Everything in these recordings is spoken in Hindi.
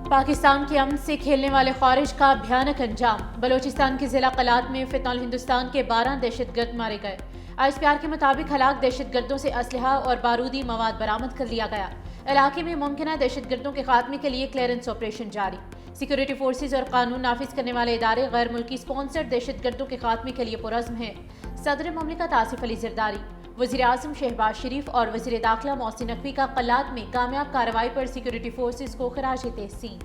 पाकिस्तान के अमन से खेलने वाले ख्वारिज का भयानक अंजाम। बलोचिस्तान के जिला कलात में फितनल हिंदुस्तान के 12 दहशतगर्द मारे गए। ISPR के मुताबिक हलाक दहशतगर्दों से असलहा और बारूदी मवाद बरामद कर लिया गया। इलाके में मुमकिन दहशतगर्दों के खात्मे के लिए क्लियरेंस ऑपरेशन जारी। सिक्योरिटी फोर्सेज और कानून नाफिज करने वाले इदारे गैर मुल्की स्पॉन्सर्ड दहशतगर्दों के खात्मे के लिए पुरज़्म हैं। सदर ममलिकत आसिफ अली जरदारी, वज़ीर आज़म शहबाज शरीफ और वज़ीर दाखिला मोहसिन नकवी का कलात में कामयाब कार्रवाई पर सिक्योरिटी फोर्सेज को खराज तहसीन।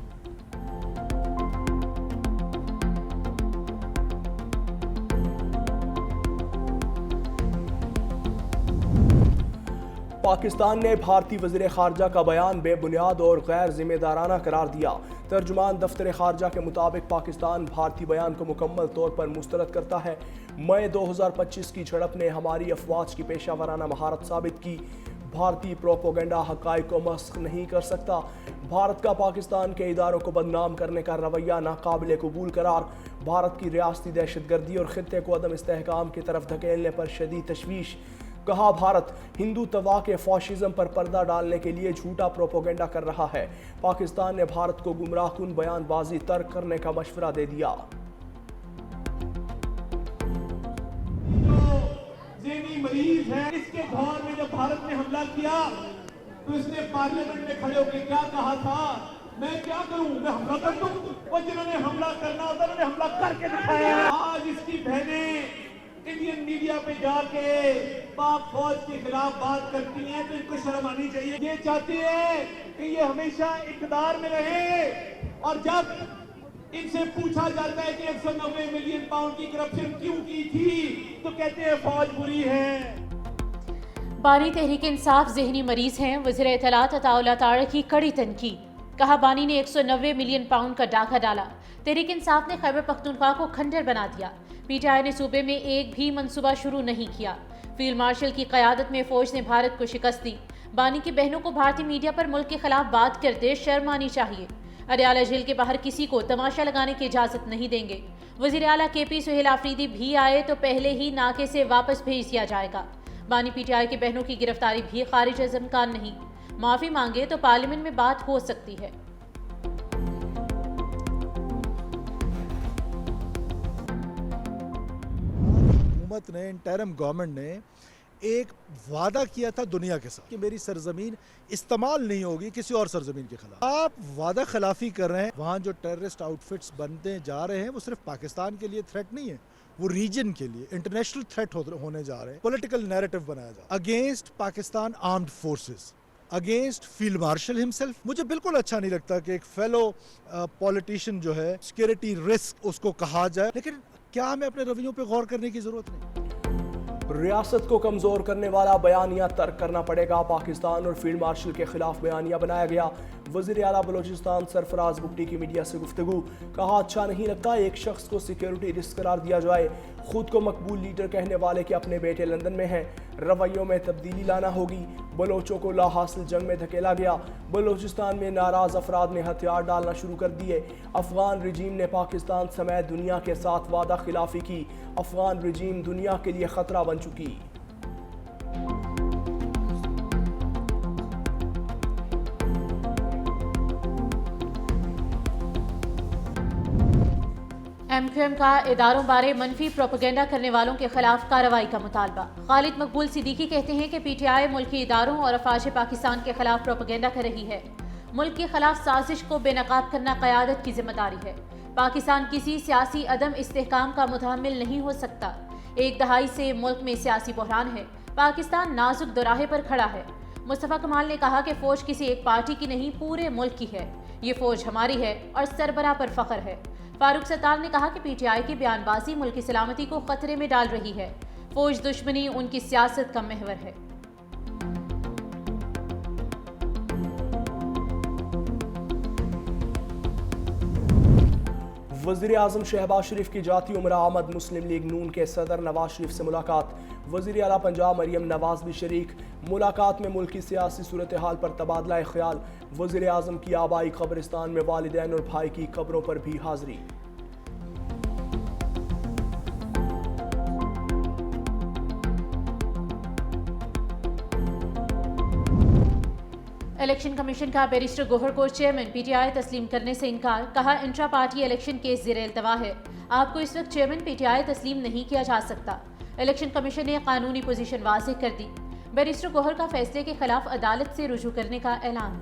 पाकिस्तान ने भारतीय वज़ीर ख़ारजा का बयान बेबुनियाद और गैर जिम्मेदाराना करार दिया। तर्जुमान दफ्तर ख़ारजा के मुताबिक पाकिस्तान भारतीय बयान को मुकम्मल तौर पर मुस्तरद करता है। मई 2025 की झड़प ने हमारी अफवाज की पेशा वराना महारत साबित की। भारतीय प्रोपोगंडा हक़ाइक़ को मस्ख़ नहीं कर सकता। भारत का पाकिस्तान के इदारों को बदनाम करने का रवैया नाकाबिल कबूल करार। भारत की रियासती दहशतगर्दी और ख़ित्ते को अदम इस्तेहकाम की तरफ धकेलने पर शदीद तशवीश। कहा, भारत हिंदू तवा के फाशिज्म पर पर्दा डालने के लिए झूठा प्रोपोगंडा कर रहा है। पाकिस्तान ने भारत को गुमराहकुन बयानबाजी तर्क करने का मशवरा दे दिया। ज़हनी मरीज है। इसके दौर में जब भारत ने हमला किया तो इसने पार्लियामेंट में खड़े होकर क्या कहा था, मैं क्या करूं, मैं हमला कर दूं। वो जिन्होंने हमला करना होता उन्होंने हमला करके दिखाया। आज इसकी बहनें इंडियन मीडिया पे जाके पाक फौज के खिलाफ बात करती हैं तो इनको शर्म आनी चाहिए। ये चाहती है कि ये हमेशा इक़्तिदार में रहे और जब इनसे पूछा जाता है कि 190 मिलियन पाउंड की करप्शन क्यों की थी तो कहते हैं फौज बुरी है। बानी तहरीक इंसाफ ज़हनी मरीज हैं। वज़ीर इत्तलात अताउल्लाह तारड़ की कड़ी तनकीद। कहा, बानी ने 190 मिलियन पाउंड का डाका डाला। तहरीक इंसाफ ने खैबर पख्तूनख्वा को खंडर बना दिया। PTI ने सूबे में एक भी मंसूबा शुरू नहीं किया। फील्ड मार्शल की क़यादत में फ़ौज ने भारत को शिकस्त दी। बानी की बहनों को भारतीय मीडिया पर मुल्क के खिलाफ बात करते शर्म आनी चाहिए। अडयाला जेल के बाहर किसी को तमाशा लगाने की इजाज़त नहीं देंगे। वज़ीर आला KP सुहेल आफरीदी भी आए तो पहले ही नाके से वापस भेज दिया जाएगा। बानी PTI की बहनों की गिरफ्तारी भी खारिज अज़ इम्कान नहीं। माफ़ी मांगे तो पार्लियामेंट में बात हो सकती है। हुकूमत ने, इंटरिम गवर्नमेंट ने एक वादा किया था दुनिया के साथ कि मेरी सरजमीन इस्तेमाल नहीं होगी किसी और सरजमीन के खिलाफ। आप वादा खिलाफी कर रहे हैं। वहाँ जो टेररिस्ट आउटफिट्स बनते जा रहे हैं वो सिर्फ पाकिस्तान के लिए थ्रेट नहीं है, वो रीजन के लिए इंटरनेशनल थ्रेट होने जा रहे हैं। पॉलिटिकल नैरेटिव बनाया जा रहा है against Pakistan armed forces, against field marshal himself. मुझे बिल्कुल अच्छा नहीं लगता कि एक फेलो पॉलिटिशियन जो है सिक्योरिटी रिस्क उसको कहा जाए, लेकिन क्या हमें अपने रवैयों पे गौर करने की जरूरत नहीं? रियासत को कमजोर करने वाला बयानिया तर्क करना पड़ेगा। पाकिस्तान और फील्ड मार्शल के खिलाफ बयानिया बनाया गया। वज़ीर आला बलोचिस्तान सरफराज बुगटी की मीडिया से गुफ्तगू। कहा, अच्छा नहीं लगता एक शख्स को सिक्योरिटी रिस्क करार दिया जाए। खुद को मकबूल लीडर कहने वाले के अपने बेटे लंदन में हैं। रवैयों में तब्दीली लाना होगी। बलोचों को ला हासिल जंग में धकेला गया। बलोचिस्तान में नाराज अफराद ने हथियार डालना शुरू कर दिए। अफगान रजीम ने पाकिस्तान समेत दुनिया के साथ वादा खिलाफी की। अफगान रजीम दुनिया के लिए खतरा बन चुकी। MQM का इदारों बारे मनफी प्रोपेगेंडा करने वालों के खिलाफ कार्रवाई का मुतालबा। खालिद मकबूल सिद्दीकी कहते हैं कि PTI मुल्की इदारों और अफवाज पाकिस्तान के खिलाफ प्रोपेगेंडा कर रही है। मुल्क के खिलाफ साजिश को बेनकाब करना क़यादत की जिम्मेदारी है। पाकिस्तान किसी सियासी अदम इस्तेहकाम का मुतहम्मिल नहीं हो सकता। एक दहाई से मुल्क में सियासी बहरान है। पाकिस्तान नाजुक दोराहे पर खड़ा है। मुस्तफ़ा कमाल ने कहा कि फ़ौज किसी एक पार्टी की नहीं पूरे मुल्क की है। ये फ़ौज हमारी है और सरबराह पर फ़ख्र है। फारूक सत्तार ने कहा कि PTI की बयानबाजी मुल्क की सलामती को खतरे में डाल रही है। फ़ौज दुश्मनी उनकी सियासत का महवर है। वज़ीर आज़म शहबाज शरीफ की जाती उम्र आमद। मुस्लिम लीग नून के सदर नवाज शरीफ से मुलाकात। वज़ीर आला पंजाब मरियम नवाज भी शरीक। मुलाकात में मुल्क की सियासी सूरत हाल पर तबादला ख्याल। वज़ीर आज़म की आबाई कब्रिस्तान में वालिदैन और भाई की कब्रों पर भी हाज़री। इलेक्शन कमीशन का बैरिस्टर गोहर को चेयरमैन पीटीआई तस्लीम करने से इनकार, कहा इंट्रा पार्टी इलेक्शन केस ज़ेर इल्तवा है, आपको इस वक्त चेयरमैन पीटीआई तस्लीम नहीं किया जा सकता। इलेक्शन कमीशन ने कानूनी पोजीशन वाज़ेह कर दी। बैरिस्टर गोहर का फैसले के खिलाफ अदालत से रुजू करने का ऐलान।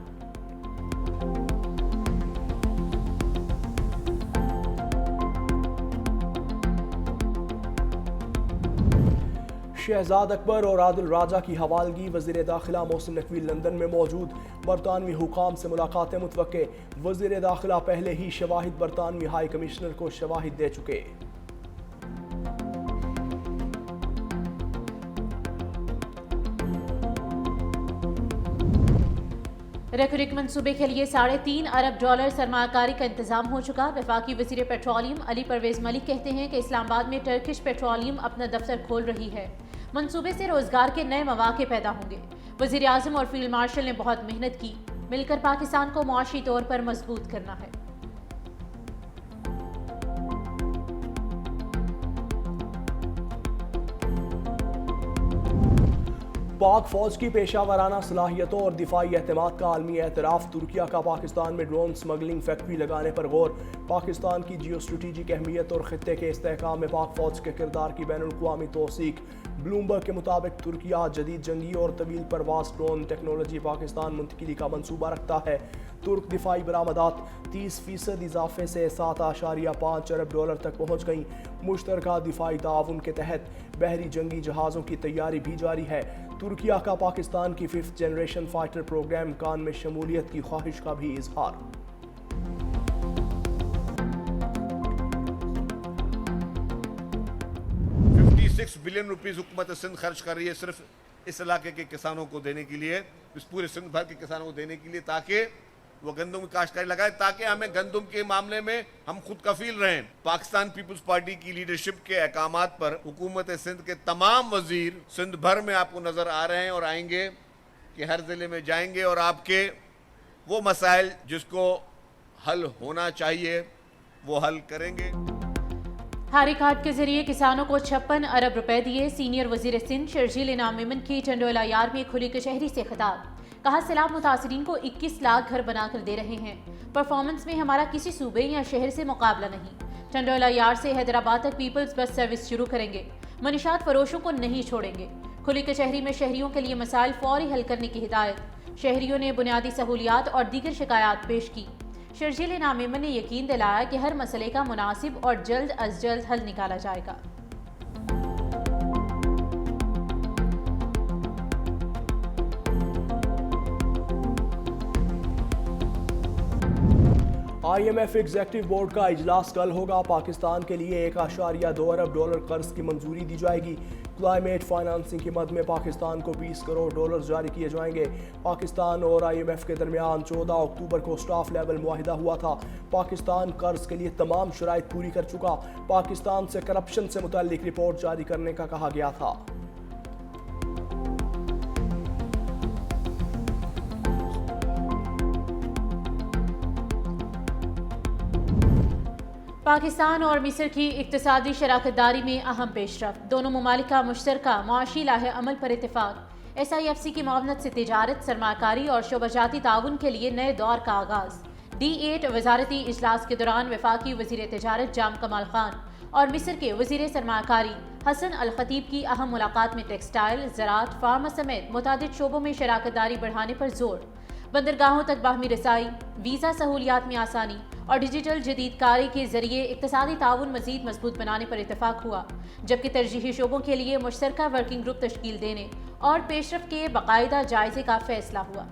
शहजाद अकबर और आदिल राजा की हवालगी। वज़ीर दाखिला मोहसिन नकवी लंदन में मौजूद। बरतानवी हुकाम से मुलाकातें मुतवक्के। वज़ीर दाखिला पहले ही शवाहिद बरतानवी हाई कमिश्नर को शवाहिद दे चुके। रेकुरिक मंसूबे के लिए $3.5 अरब सरमाकारी का इंतजाम हो चुका। वफाकी वज़ीर पेट्रोलियम अली परवेज मलिक कहते हैं कि इस्लामाबाद में टर्किश पेट्रोलियम अपना दफ्तर खोल रही है। मंसूबे से रोजगार के नए मौके पैदा होंगे। वज़ीर आज़म और फील्ड मार्शल ने बहुत मेहनत की, मिलकर पाकिस्तान को मुआशी तौर पर मजबूत करना है। पाक फौज की पेशावराना सलाहियतों और दिफाई एतमाद का आलमी एतराफ़। तुर्किया का पाकिस्तान में ड्रोन स्मगलिंग फैक्ट्री लगाने पर गौर। पाकिस्तान की जियो स्ट्रेटेजिक अहमियत और खित्ते के इस्तेहकाम में पाक फौज के किरदार की बैनुल-अक़वामी तौसीक। ब्लूमबर्ग के मुताबिक तुर्किया जदीद जंगी और तवील परवास ड्रोन टेक्नोलॉजी पाकिस्तान मुंतकिली का मंसूबा रखता है। तुर्क दिफाई बरामदात 30% इजाफे से $7.5 अरब तक पहुँच गई। मुश्तरका दिफाई ताउन के तहत बहरी जंगी जहाज़ों की तैयारी भी जारी है। तुर्किया का पाकिस्तान की 5th जनरेशन फाइटर प्रोग्राम कान में शमूलियत की ख्वाहिश का भी इजहार। ₹56 बिलियन हुकूमत सिंध खर्च कर रही है सिर्फ इस इलाके के किसानों को देने के लिए, इस पूरे सिंध भर के किसानों को देने के लिए, ताकि वो गंदम की काश्तकारी लगाए, ताकि हमें गंदम के मामले में हम खुद कफील रहें। पाकिस्तान पीपुल्स पार्टी की लीडरशिप के अहकामात पर हुकूमत सिंध के तमाम वजीर सिंध भर में आपको नजर आ रहे हैं और आएंगे कि हर जिले में जाएंगे और आपके वो मसाइल जिसको हल होना चाहिए वो हल करेंगे। हारी कार्ड के जरिए किसानों को $56 अरब दिए। सीनियर वजीर सिंध शर्जील इनाम मेमन की टंडोला यार में खुली कचहरी से खिताब। कहा सैलाब मुतासरीन को 21 लाख घर बनाकर दे रहे हैं। परफॉर्मेंस में हमारा किसी सूबे या शहर से मुकाबला नहीं। टंडोला यार से हैदराबाद तक पीपल्स बस सर्विस शुरू करेंगे। मनीषात फरोशों को नहीं छोड़ेंगे। खुली कचहरी में शहरियों के लिए मसाइल फौरी हल करने की हिदायत। शहरियों ने बुनियादी सहूलियात और दीगर शिकायत पेश की। शर्जील इनाम मेमन ने यकीन दिलाया कि हर मसले का मुनासिब और जल्द अज जल्द हल निकाला जाएगा। IMF एग्जेक्टिव बोर्ड का इजलास कल होगा। पाकिस्तान के लिए $1.2 अरब कर्ज की मंजूरी दी जाएगी। क्लाइमेट फाइनेंसिंग की मद में पाकिस्तान को $20 करोड़ जारी किए जाएंगे। पाकिस्तान और IMF के दरमियान 14 अक्टूबर को स्टाफ लेवल मुआहिदा हुआ था। पाकिस्तान कर्ज के लिए तमाम शराइत पूरी कर चुका। पाकिस्तान से करप्शन से मुताल्लिक रिपोर्ट जारी करने का कहा गया था। पाकिस्तान और मिस्र की इक्तिसादी शराकतदारी में अहम पेशरफ्त। दोनों ममालिक का मुश्तरका मुआशी लाहे अमल पर इत्तेफाक। SIFC की मुआवनत से तिजारत, सरमाकारी और शोबाजाती ताउन के लिए नए दौर का आगाज। D8 वजारती इजलास के दौरान वफाकी वजीर तिजारत जाम कमाल खान और मिस्र के वजीर सरमाकारी हसन अल खतीब की अहम मुलाकात में टेक्सटाइल, ज़राअत, फार्मा समेत मुतादिद शोबों में शराकतदारी बढ़ाने पर जोर। बंदरगाहों तक बाहमी रसाई, वीज़ा सहूलियात में आसानी और डिजिटल जदीदकारी के जरिए इक्तिसादी ताउन मजीद मजबूत बनाने पर इत्तेफाक हुआ। जबकि तरजीही शोबों के लिए मुश्तरका वर्किंग ग्रुप तश्कील देने और पेशरफ के बाकायदा जायजे का फैसला हुआ।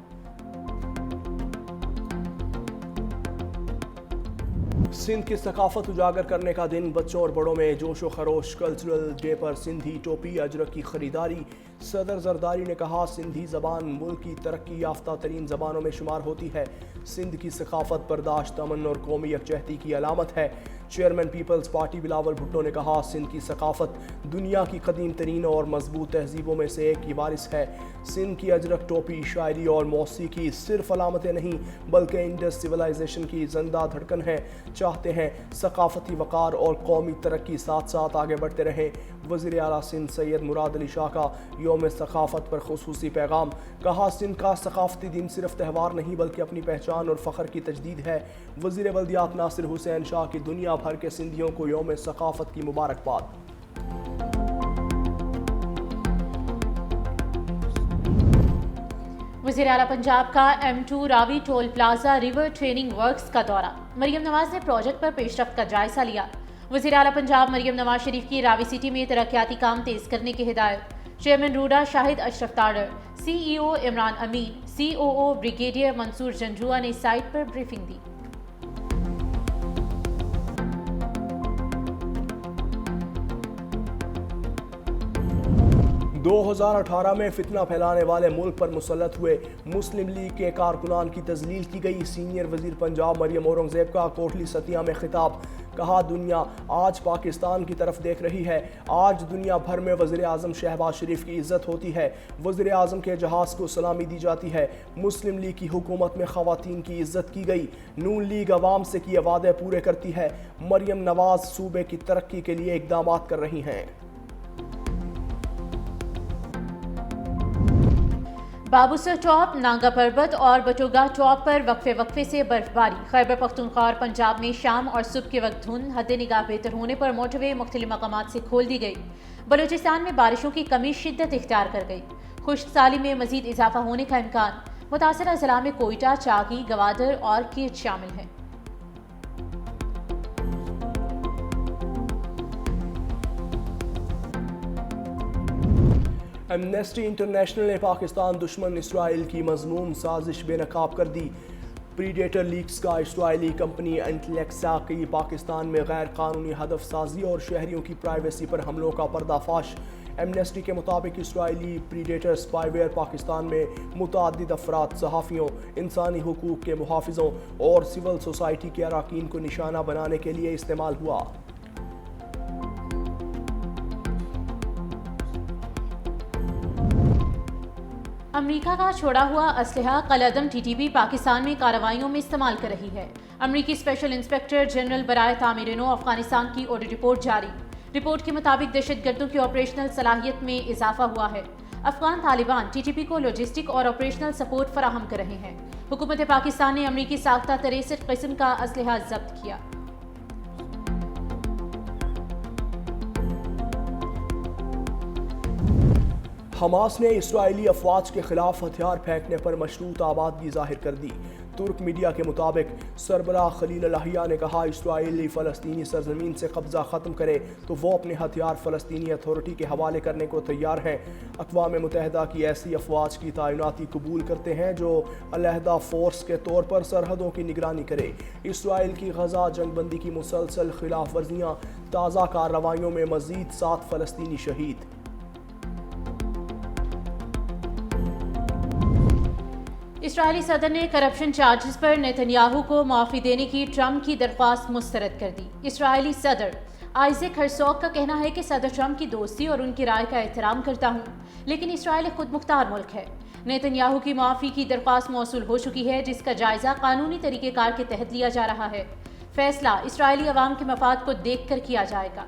सिंध की सकाफत उजागर करने का दिन। बच्चों और बड़ों में जोश व खरोश। कल्चरल डे पर सिंधी टोपी अजरक की खरीदारी। सदर जरदारी ने कहा सिंधी जबान मुल्क की तरक्की याफ्ता तरीन जबानों में शुमार होती है। सिंध की सकाफत, बर्दाश्त, अमन और कौमी यकजहती की अलामत है। Chairman People's Party Bilawal Bhutto ने कहा, सिंध की सकाफत दुनिया की कदीम तरीन और मजबूत तहजीबों में से एक की वारिस है। सिंध की अजरक टोपी, शायरी और मौसीकी सिर्फ अलामतें नहीं बल्कि इंडस सिविलाइजेशन की जिंदा धड़कन है। चाहते हैं सकाफती वक़ार और कौमी तरक्की साथ साथ आगे बढ़ते रहें। वज़ीर आला सिंध सैयद मुराद अली शाह का यौम सकाफत पर खुसूसी पैगाम। कहा, सिंध का सकाफती दिन सिर्फ त्यौहार नहीं बल्कि अपनी पहचान और फ़ख्र की तजदीद है। वज़ीर बल्दियात नासिर हुसैन शाह की दुनिया भर के सिंधियों को यौम सकाफत की मुबारकबाद। वज़ीर आला पंजाब का M2 Ravi toll plaza river training works का दौरा। मरियम नवाज ने प्रोजेक्ट पर पेशरफ्त का जायजा लिया। वज़ीर आला पंजाब मरियम नवाज शरीफ की रावी सिटी में तरक्याती काम तेज करने की हिदायत। चेयरमैन रूडा शाहिद अशरफ ताडर, CEO इमरान अमीन, COO ब्रिगेडियर मंसूर जंजुआ ने साइट पर ब्रीफिंग दी। दो 2018 में फितना फैलाने वाले मुल्क पर मुसल्लत हुए मुस्लिम लीग के कारकुनान की तजलील की गई। सीनियर वजीर पंजाब मरियम औरंगजेब का कोटली सतिया में खिताब। कहा, दुनिया आज पाकिस्तान की तरफ देख रही है। आज दुनिया भर में वज़ीर आज़म शहबाज शरीफ की इज्जत होती है। वज़ीर आज़म के जहाज़ को सलामी दी जाती है। मुस्लिम लीग की हुकूमत में ख़वातीन की इज्जत की गई। नून लीग अवाम से किए वादे पूरे करती है। मरियम नवाज सूबे की तरक्की के लिए इक़दाम कर रही हैं। बाबूसर टॉप, नांगा पर्वत और बटोगा टॉप पर वक्फे से बर्फबारी। खैबर पख्तूनख्वा और पंजाब में शाम और सुबह के वक्त धुंध, हद निगाह बेहतर होने पर मोटरवे मुख्तलिफ मकामात से खोल दी गई। बलूचिस्तान में बारिशों की कमी शिद्दत इख्तियार कर गई। खुश्क-साली में मजीद इजाफा होने का इम्कान। मुतासरा जिला में कोयटा, चाकी, गवादर और कीट शामिल हैं। एमनेस्टी इंटरनेशनल ने पाकिस्तान दुश्मन इसराइल की मजमूम साजिश बेनकाब कर दी। प्रीडेटर लीक्स का इसराइली कंपनी एंटलेक्सा की पाकिस्तान में गैर कानूनी हदफ साजी और शहरियों की प्राइवेसी पर हमलों का पर्दाफाश। एमनेस्टी के मुताबिक इसराइली प्रीडेटर स्पाईवेयर पाकिस्तान में मुतअद्दिद अफराद, सहाफ़ियों, इंसानी हुकूक के मुहाफ़िज़ों और सिविल सोसाइटी के अरकान को निशाना बनाने के लिए इस्तेमाल हुआ। अमरीका का छोड़ा हुआ असलहा कलअदम TTP पाकिस्तान में कार्रवाइयों में इस्तेमाल कर रही है। अमरीकी स्पेशल इंस्पेक्टर जनरल बराए तामीर-ए-नौ अफगानिस्तान की ऑडिट रिपोर्ट जारी। रिपोर्ट के मुताबिक दहशतगर्दों की ऑपरेशनल सलाहियत में इजाफा हुआ है। अफगान तालिबान TTP को लॉजिस्टिक और ऑपरेशनल सपोर्ट फराहम कर रहे हैं। हुकूमत पाकिस्तान ने अमरीकी साख्ता 63 किस्म का असलहा जब्त किया। हमास ने इसराइली अफवाज के खिलाफ हथियार फेंकने पर मशरूत आबादगी जाहिर कर दी। तुर्क मीडिया के मुताबिक सरबराह खलील अल-अहिया ने कहा, इसराइली फ़लस्तीनी सरजमीन से कब्जा ख़त्म करे तो वो अपने हथियार फ़लस्तीनी अथॉरिटी के हवाले करने को तैयार हैं। अक़वाम मुत्तहिदा की ऐसी अफवाज की तैनाती कबूल करते हैं जो अलहदा फ़ोर्स के तौर पर सरहदों की निगरानी करे। इसराइल की गज़ा जंगबंदी की मुसलसल खिलाफ वर्जियाँ, ताज़ा कार्रवाइयों में मज़ीद 7 फ़लस्तीनी शहीद। इस्राएली सदर ने करप्शन चार्जेस पर नेतन्याहू को माफ़ी देने की ट्रंप की दरख्वास्त मुस्तरद कर दी। इस्राएली सदर आइज़ैक हर्ज़ोग का कहना है कि सदर ट्रंप की दोस्ती और उनकी राय का एहतराम करता हूँ, लेकिन इस्राएल खुद मुख्तार मुल्क है। नेतन्याहू की माफ़ी की दरख्वास्त मौसूल हो चुकी है, जिसका जायज़ा कानूनी तरीक़ेकार के तहत लिया जा रहा है। फैसला इस्राएली अवाम के मफाद को देख कर किया जाएगा।